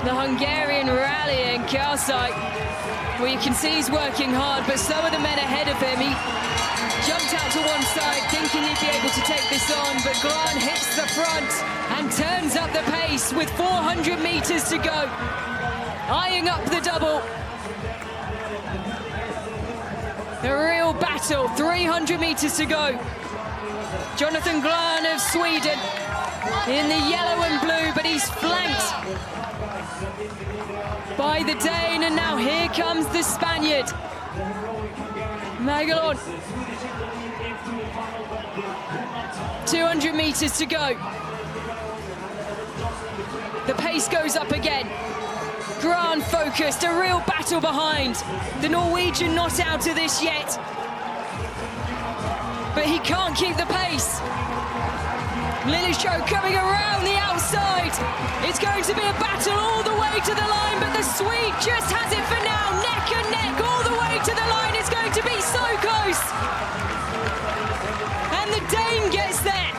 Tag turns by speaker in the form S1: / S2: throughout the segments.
S1: The Hungarian rallying Karsai. Well, you can see he's working hard, but so are the men ahead of him. He jumped out to one side, thinking he'd be able to take this on, but Grant hits the front and turns up the pace with 400 meters to go. Eyeing up the double. A real battle, 300 meters to go. Jonathan Grant of Sweden in the yellow and blue, but he's flanked by the Dane, and now here comes the Spaniard, Magalon. 200 meters to go. The pace goes up again. Grant focused, a real battle behind. The Norwegian not out of this yet, but he can't keep the pace. Lillishow coming around the outside. It's going to be a battle all the way to the line, but the Swede just has it for now. Neck and neck all the way to the line. It's going to be so close. And the Dane gets there.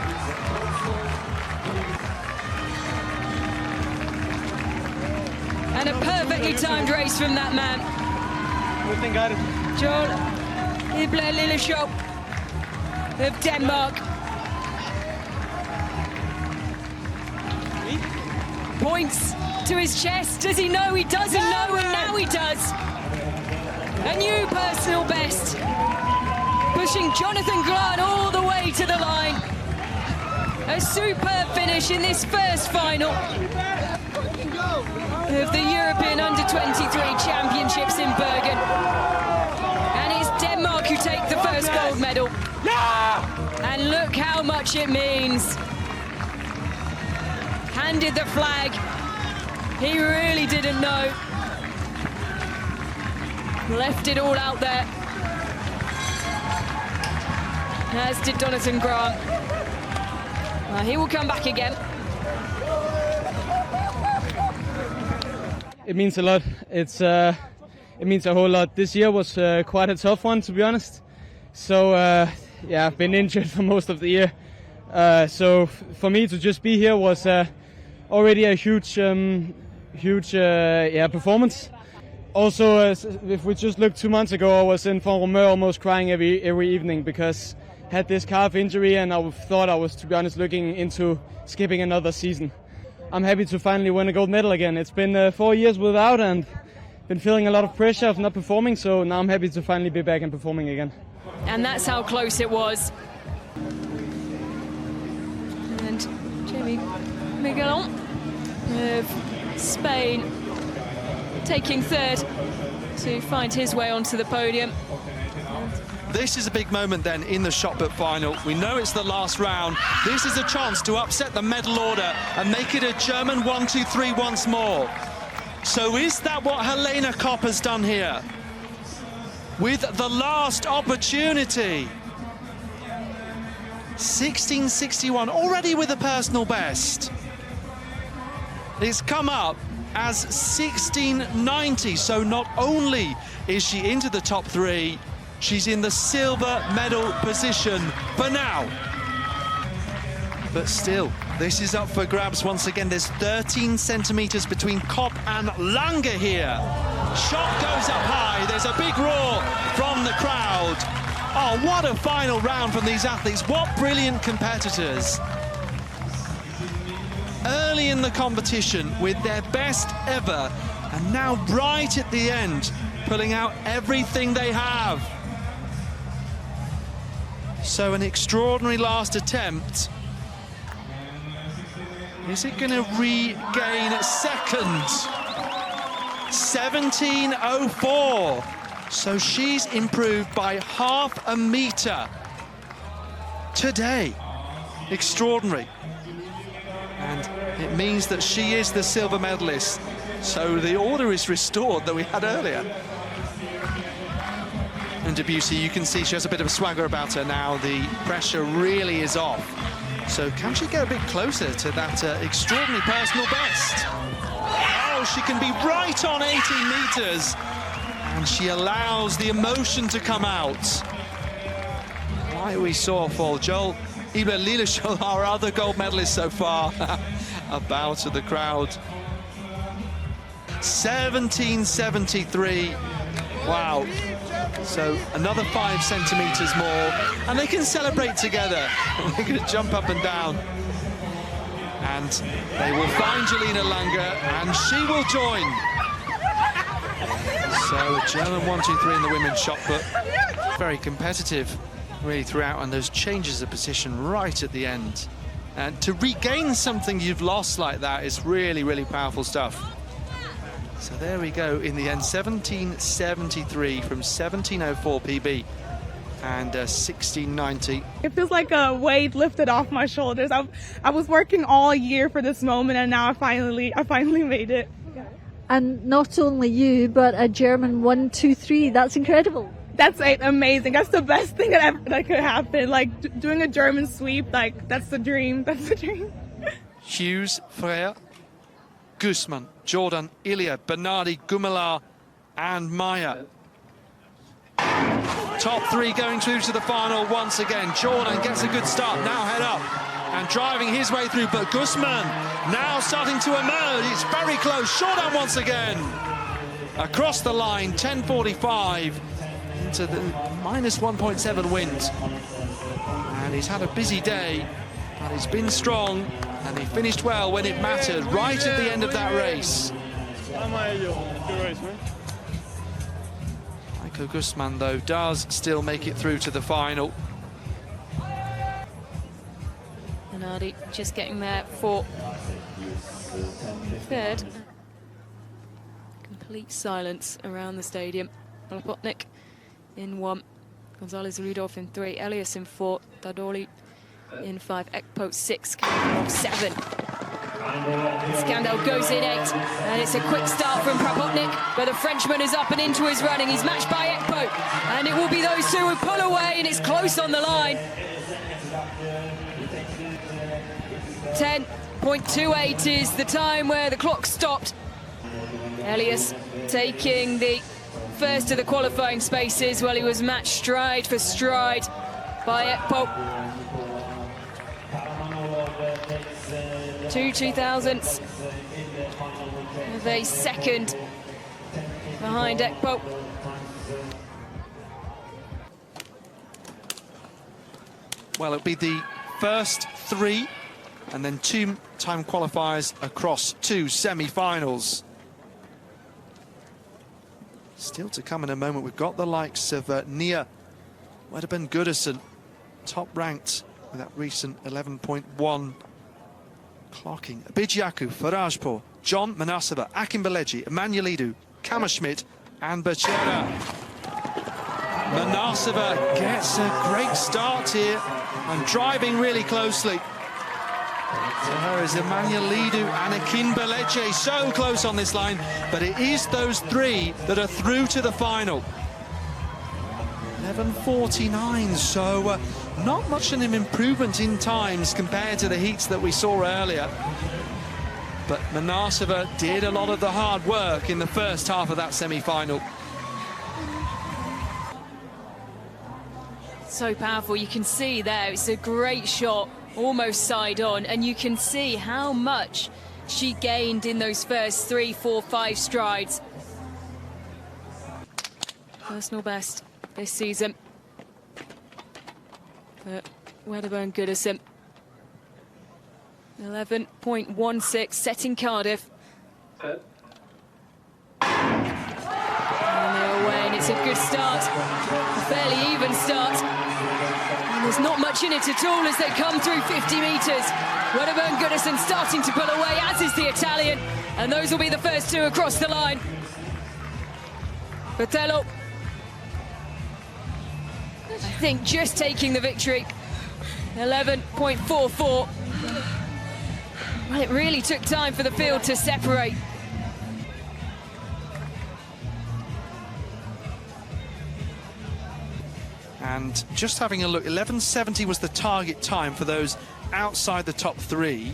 S1: And a perfectly timed race from that man. Joel Ibler Lillishow of Denmark. Points to his chest. Does he know? He doesn't know, and now he does. A new personal best, pushing Jonathan Grant all the way to the line. A superb finish in this first final of the European Under-23 Championships in Bergen. And it's Denmark who take the first gold medal. And look how much it means. Handed the flag. He really didn't know. Left it all out there. As did Jonathan Grant. He will come back again.
S2: It means a lot. It means a whole lot. This year was quite a tough one, to be honest. So yeah, I've been injured for most of the year. So for me to just be here was already a huge performance. Also, if we just look 2 months ago, I was in Font-Romeu almost crying every evening because I had this calf injury, and I thought I was, to be honest, looking into skipping another season. I'm happy to finally win a gold medal again. It's been 4 years without, and been feeling a lot of pressure of not performing, so now I'm happy to finally be back and performing again.
S1: And that's how close it was. And Jamie Magalon of Spain taking third to find his way onto the podium.
S3: This is a big moment then in the shot put final. We know it's the last round. This is a chance to upset the medal order and make it a German 1-2-3 once more. So is that what Helena Kopp has done here? With the last opportunity. 16:61, already with a personal best. It's come up as 16:90, so not only is she into the top three, she's in the silver medal position for now. But still, this is up for grabs once again. There's 13 centimeters between Kopp and Lange here. Shot goes up high. There's a big roar from the crowd. Oh, what a final round from these athletes. What brilliant competitors. Early in the competition with their best ever, and now right at the end, pulling out everything they have. So an extraordinary last attempt. Is it going to regain second? 17:04. So she's improved by half a meter today. Extraordinary. And it means that she is the silver medalist. So the order is restored that we had earlier. And Debussy, you can see she has a bit of a swagger about her now. The pressure really is off. So can she get a bit closer to that extraordinary personal best? Oh, she can be right on 18 meters. And she allows the emotion to come out. Why we saw fall. Joel Ibler Lillishow, our other gold medalist so far, a bow to the crowd. 17.73. Wow. So another 5 centimeters more, and they can celebrate together. They're going to jump up and down. And they will find Jelena Langer, and she will join. So German 1-2-3 in the women's shot put. Very competitive really throughout, and those changes of position right at the end. And to regain something you've lost like that is really, really powerful stuff. So there we go in the end, 17.73 from 17.04 PB and 16.90.
S4: It feels like a weight lifted off my shoulders. I was working all year for this moment, and now I finally made it.
S5: And not only you, but a German 1-2-3. That's incredible.
S4: That's amazing. That's the best thing that could happen. Like doing a German sweep, like that's the dream. That's the dream.
S3: Hughes, Freya, Guzman, Jordan, Ilya, Bernardi, Gumala, and Maya. Top 3 going through to the final once again. Jordan gets a good start, now head up and driving his way through, but Guzman now starting to emerge. It's very close. Jordan once again across the line, 10.45 into the minus 1.7 wind. And he's had a busy day, but he's been strong, and he finished well when it mattered, right at the end of that race. Michael Guzman, though, does still make it through to the final.
S1: Bernardi just getting there for third. Complete silence around the stadium. Plotnik in 1, Gonzalez Rudolph in 3, Elias in 4, Dadoli in 5, Ekpo 6, 7. Scandal goes in 8, and it's a quick start from Prapotnik, but the Frenchman is up and into his running. He's matched by Ekpo, and it will be those two who pull away, and it's close on the line. 10.28 is the time where the clock stopped. Elias taking the first of the qualifying spaces while he was matched stride for stride by Ekpo. 2 2000s with a second behind Ekpo.
S3: Well, it'll be the first 3 and then 2 time qualifiers across 2 semi-finals. Still to come in a moment, we've got the likes of Nia Wedderburn Goodison, top ranked with that recent 11.1 clocking. Bijiaku, Farajpur, John Manasova, Akinbeleji, Emanuelidou, Kammerschmidt and Bachera. Manasova gets a great start here and driving really closely. So her is Emanuelidou and Akinbeleji, so close on this line, but it is those 3 that are through to the final. 11.49, so not much of an improvement in times compared to the heats that we saw earlier. But Manasova did a lot of the hard work in the first half of that semi-final.
S1: So powerful, you can see there, it's a great shot, almost side on, and you can see how much she gained in those first 3, 4, 5 strides. Personal best this season. But Wedderburn Goodison, 11.16, setting Cardiff. And they're away, and it's a good start, a fairly even start. And there's not much in it at all as they come through 50 metres. Wedderburn Goodison starting to pull away, as is the Italian, and those will be the first 2 across the line. Botello, I think, just taking the victory. 11.44. Well, it really took time for the field to separate.
S3: And just having a look, 11.70 was the target time for those outside the top 3.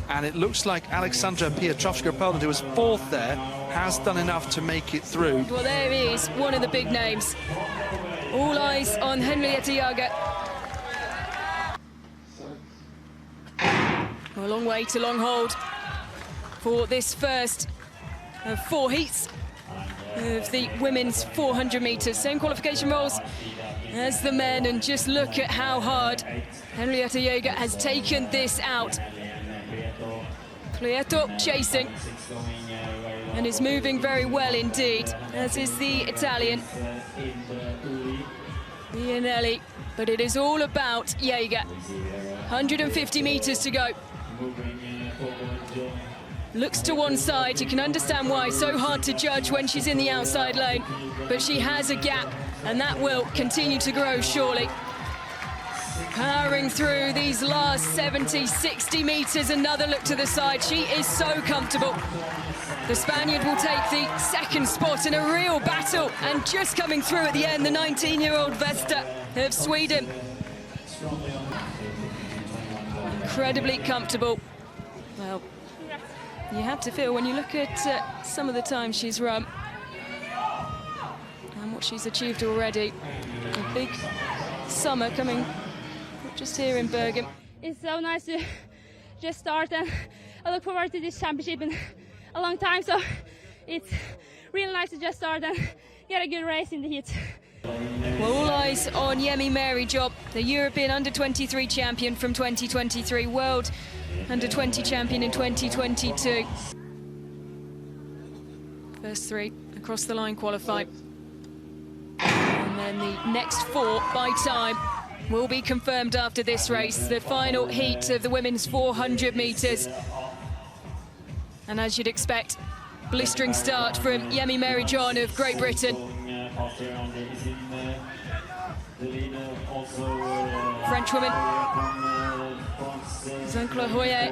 S3: And it looks like Alexandra Piotrowska-Poland, who was 4th there, has done enough to make it through.
S1: Well, there he is, one of the big names. All eyes on Henrietta Jager. A long way to long hold for this first of 4 heats of the women's 400 metres. Same qualification rules as the men, and just look at how hard Henrietta Jaeger has taken this out. Prieto chasing, and is moving very well indeed, as is the Italian Bianelli. But it is all about Jaeger. 150 metres to go. Looks to one side. You can understand why. So hard to judge when she's in the outside lane. But she has a gap, and that will continue to grow, surely. Powering through these last 70, 60 metres. Another look to the side. She is so comfortable. The Spaniard will take the second spot in a real battle. And just coming through at the end, the 19-year-old Vesta of Sweden. Incredibly comfortable. Well, you have to feel when you look at some of the times she's run and what she's achieved already. A big summer coming just here in Bergen.
S6: It's so nice to just start, and I look forward to this championship in a long time, so it's really nice to just start and get a good race in the heat.
S1: Well, all eyes on Yemi Mary-Job, the European Under-23 champion from 2023, World Under-20 champion in 2022. First 3 across the line qualify. And then the next 4 by time will be confirmed after this race. The final heat of the women's 400 metres. And as you'd expect, blistering start from Yemi Mary-Job of Great Britain. Frenchwoman, Zancla Hoyer.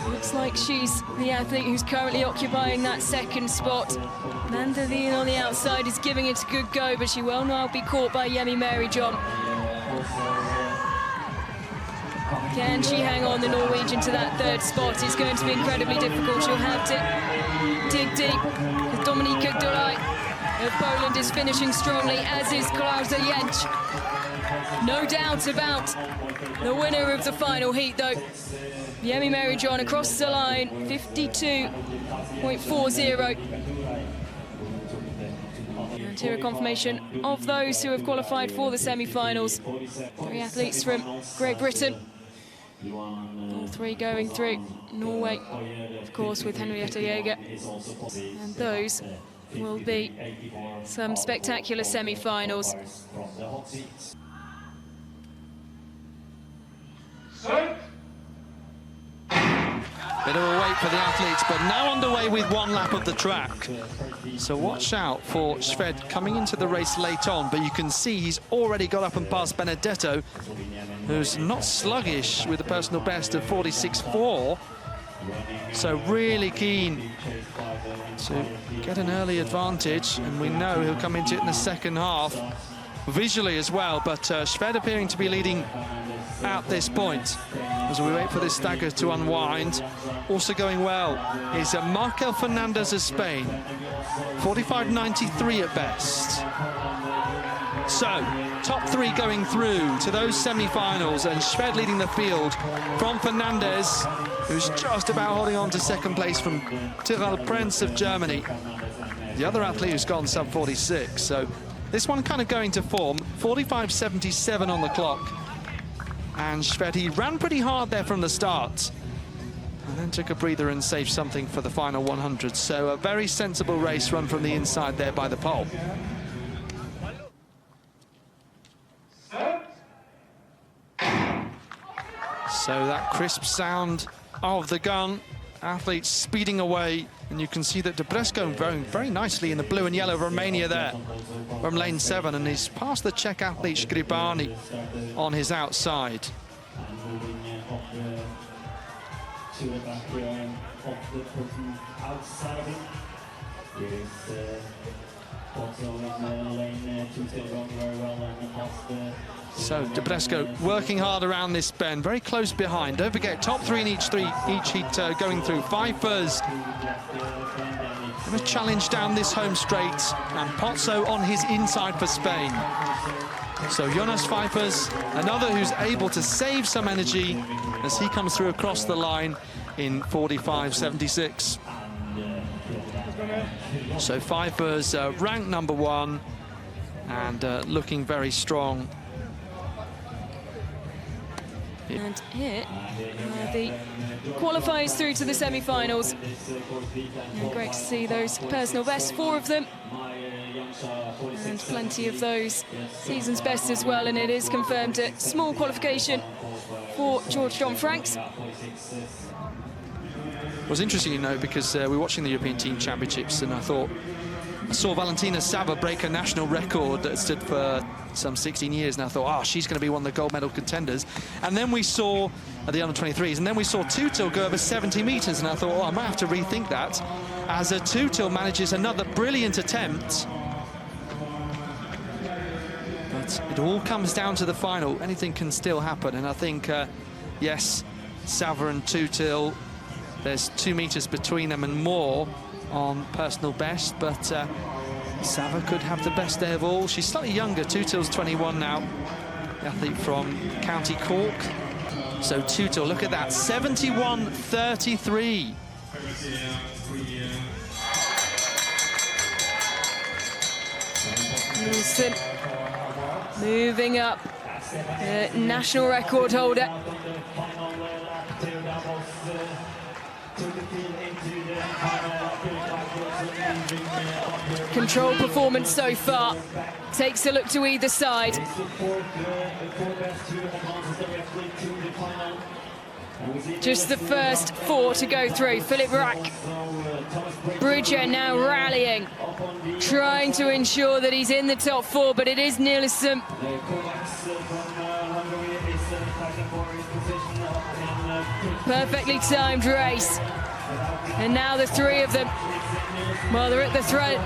S1: Looks like she's the athlete who's currently occupying that second spot. Mandelin on the outside is giving it a good go, but she will now be caught by Yemi Mary-Job. Can she hang on, the Norwegian, to that third spot? It's going to be incredibly difficult. She'll have to dig deep. Dominika Duraj of Poland is finishing strongly, as is Klausa Jentsch. No doubt about the winner of the final heat, though. Yemi Mary-Job across the line, 52.40. And here a confirmation of those who have qualified for the semi-finals. 3 athletes from Great Britain. All 3 going through. Norway, of course, with Henrietta Jaeger. And those will be some spectacular semi-finals.
S3: Bit of a wait for the athletes, but now underway with 1 lap of the track. So watch out for Sved coming into the race late on, but you can see he's already got up and past Benedetto, who's not sluggish with a personal best of 46.4. So really keen to get an early advantage, and we know he'll come into it in the second half, visually as well, but Sved appearing to be leading at this point as we wait for this stagger to unwind. Also going well is Markel Fernandez of Spain, 45.93 at best. So, top 3 going through to those semi-finals, and Sved leading the field from Fernandez, who's just about holding on to second place from Tyrell Prince of Germany, the other athlete who's gone sub 46. So this one kind of going to form, 45.77 on the clock. And Sved, he ran pretty hard there from the start, and then took a breather and saved something for the final 100. So a very sensible race run from the inside there by the pole. So that crisp sound of the gun, athletes speeding away, and you can see that Debresco going very nicely in the blue and yellow of Romania there from lane 7, and he's past the Czech athlete Škribány on his outside. So Debresco working hard around this bend, very close behind. Don't forget, top 3 in each heat going through. Pfeiffer's going to challenge down this home straight, and Pozzo on his inside for Spain. So Jonas Pfeiffer's another who's able to save some energy as he comes through across the line. in 45.76. So Pfeiffer's ranked #1 and looking very strong.
S1: And here the qualifiers through to the semi-finals. Great to see those personal bests, 4 of them. And plenty of those season's best as well, and it is confirmed a small qualification for George John Franks.
S3: It was interesting, you know, because we were watching the European Team Championships, and I saw Valentina Sava break a national record that stood for some 16 years, and I thought, oh, she's going to be one of the gold medal contenders. And then we saw the under-23s, and then we saw Tutil go over 70 meters, and I thought, oh, I might have to rethink that, as Tutil manages another brilliant attempt. But it all comes down to the final. Anything can still happen, and I think, yes, Sava and Tutil, there's 2 meters between them and more on personal best, but Sava could have the best day of all. She's slightly younger. Tutil's 21 now, the athlete from County Cork. So Tutil, look at that, 71.33.
S1: Wilson moving up, the national record holder. Controlled performance so far. Takes a look to either side. Just the first 4 to go through. Philip Rack. Bergen now rallying, trying to ensure that he's in the top 4, but it is Nielsen. Perfectly timed race. And now the 3 of them, well, they're at the thread,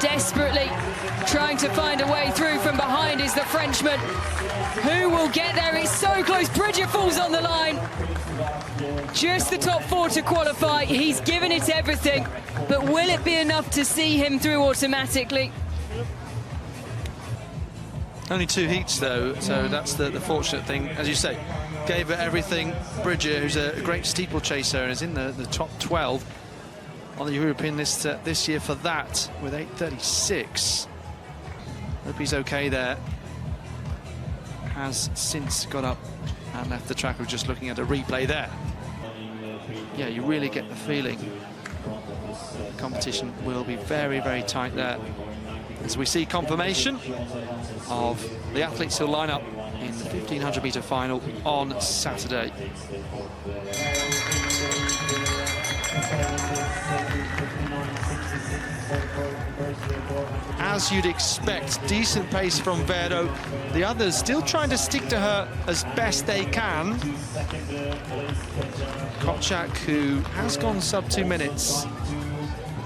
S1: desperately trying to find a way through. From behind is the Frenchman. Who will get there? It's so close. Bridger falls on the line. Just the top 4 to qualify. He's given it everything, but will it be enough to see him through automatically?
S3: Only 2 heats, though, so that's the fortunate thing. As you say, gave it everything. Bridger, who's a great steeplechaser and is in the top 12 on the European list this year for that, with 8.36. Hope he's okay there. Has since got up and left the track. We're just looking at a replay there. Yeah, you really get the feeling the competition will be very, very tight there, as we see confirmation of the athletes who'll line up in the 1500-meter final on Saturday. As you'd expect, decent pace from Vero. The others still trying to stick to her as best they can. Kotchak, who has gone sub 2 minutes,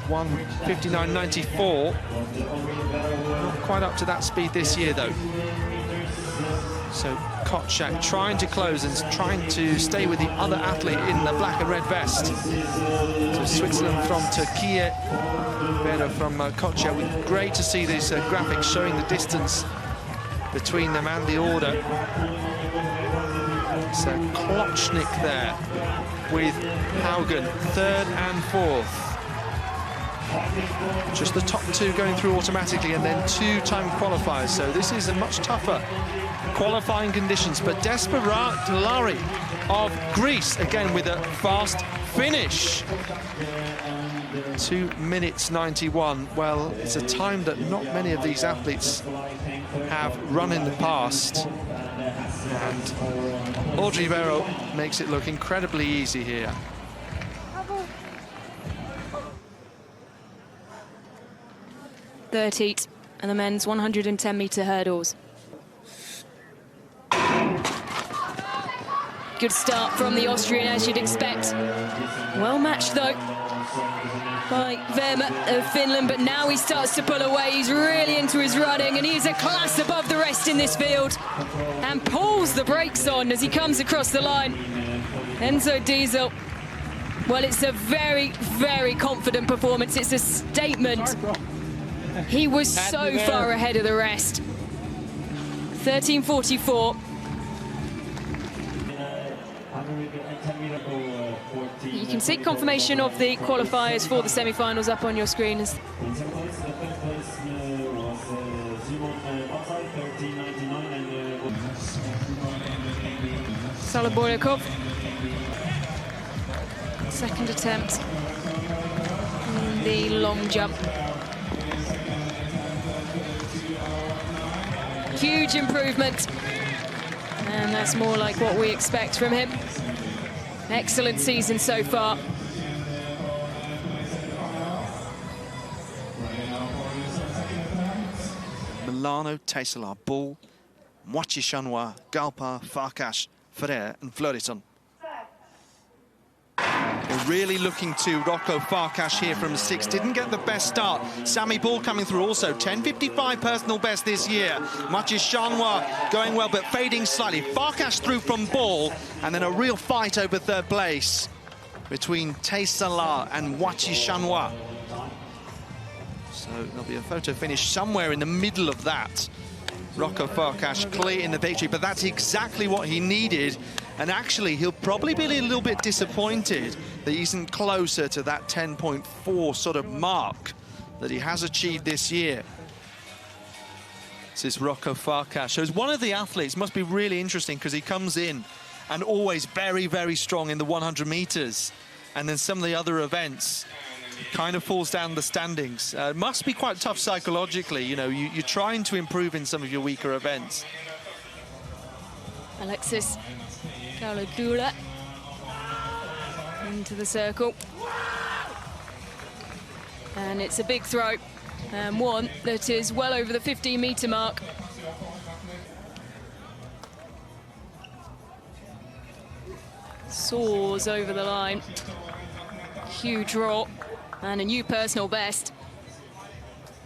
S3: 1:59.94. Not quite up to that speed this year, though. So Kotchak trying to close and trying to stay with the other athlete in the black and red vest. So Switzerland from Turkey, Vera from Kotchak. Great to see these graphics showing the distance between them and the order. So Klocznik there with Haugen, 3rd and 4th. Just the top 2 going through automatically, and then 2-time qualifiers. So this is a much tougher qualifying conditions. But Desperate of Greece, again with a fast finish. 2:91. Well, it's a time that not many of these athletes have run in the past. And Audrey Vero makes it look incredibly easy here.
S1: Third heat and the men's 110-meter hurdles. Good start from the Austrian, as you'd expect. Well matched, though, by Verma of Finland, but now he starts to pull away. He's really into his running, and he is a class above the rest in this field, and pulls the brakes on as he comes across the line. Enzo Diesel, well, it's a very, very confident performance. It's a statement. He was so far ahead of the rest. 13:44. You can see confirmation of the qualifiers for the semi-finals up on your screen. Soloboryakov, second attempt in the long jump. Huge improvement, and that's more like what we expect from him. Excellent season so far.
S3: Milano, Teysselaar, Bull, Moitié Chanois, Galpin, Farkas, Ferrer and Fleurisson. We're really looking to Rocco Farkas here from 6. Didn't get the best start. Sami Bull coming through also. 10.55 personal best this year. Moitié Chanois going well, but fading slightly. Farkas through from Bull, and then a real fight over third place between Teysselaar and Moitié Chanois. So there'll be a photo finish somewhere in the middle of that. Rocco Farkas clear in the victory, but that's exactly what he needed. And actually, he'll probably be a little bit disappointed that he isn't closer to that 10.4 sort of mark that he has achieved this year. This is Rocco Farkas. So as one of the athletes, must be really interesting because he comes in and always very, very strong in the 100 meters. And then some of the other events kind of falls down the standings. It must be quite tough psychologically. You know, you're trying to improve in some of your weaker events.
S1: Alexis Kauladula into the circle. And it's a big throw, and one that is well over the 15-meter mark. Soars over the line. Huge draw, and a new personal best.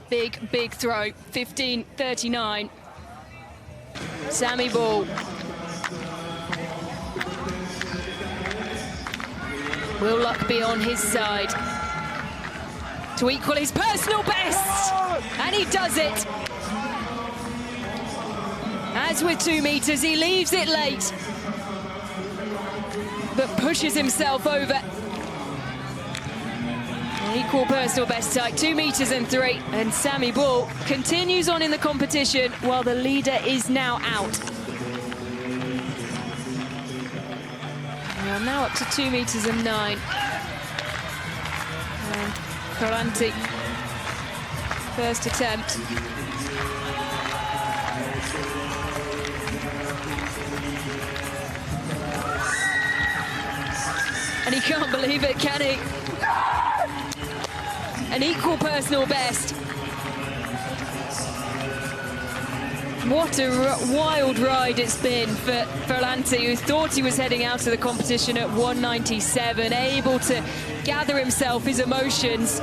S1: Big, big throw, 15.39. Sami Bull. Will luck be on his side to equal his personal best? And he does it. As with 2 meters, he leaves it late, but pushes himself over. An equal personal best type, 2 meters and 3. And Sami Bull continues on in the competition while the leader is now out. Now up to 2 meters and 9. And Ferranti, first attempt. And he can't believe it, can he? An equal personal best. What a wild ride it's been for Ferranti, who thought he was heading out of the competition at 197, able to gather himself, his emotions.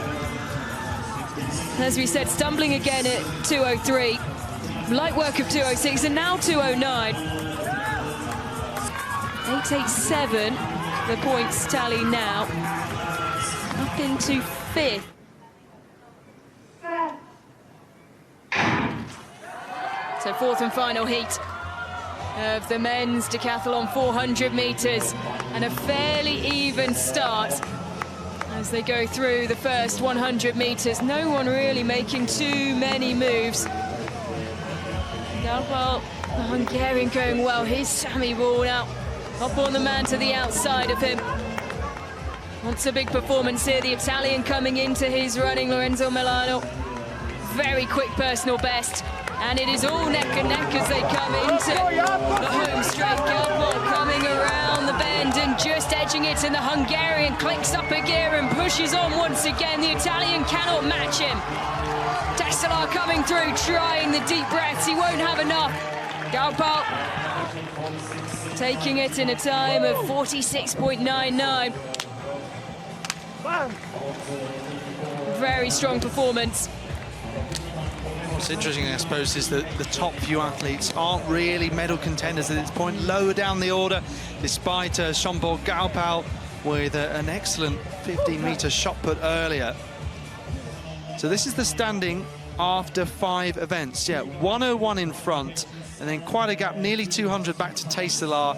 S1: As we said, stumbling again at 2:03. Light work of 2:06 and now 2:09. 8.87, the points tally now. Up into 5th. So 4th and final heat of the men's decathlon 400 meters, and a fairly even start as they go through the first 100 meters. No one really making too many moves. Galpal, the Hungarian, going well. Here's Sami Bull now up on the man to the outside of him. Wants a big performance here. The Italian coming into his running, Lorenzo Milano. Very quick personal best. And it is all neck and neck as they come into the home straight. Galpal coming around the bend and just edging it, and the Hungarian clicks up a gear and pushes on once again. The Italian cannot match him. Teysselaar coming through, trying the deep breaths. He won't have enough. Galpal taking it in a time of 46.99. Very strong performance.
S3: What's interesting, I suppose, is that the top few athletes aren't really medal contenders at this point, lower down the order, despite Jean-Paul Galpal with an excellent 15-meter shot put earlier. So this is the standing after 5 events. Yeah, 101 in front, and then quite a gap, nearly 200 back to Teysselaar,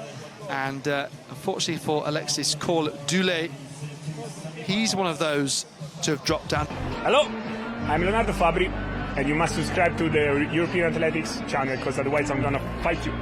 S3: And unfortunately for Alexis Corle-Dulé, he's one of those to have dropped down.
S7: Hello, I'm Leonardo Fabri, and you must subscribe to the European Athletics channel, because otherwise I'm gonna fight you.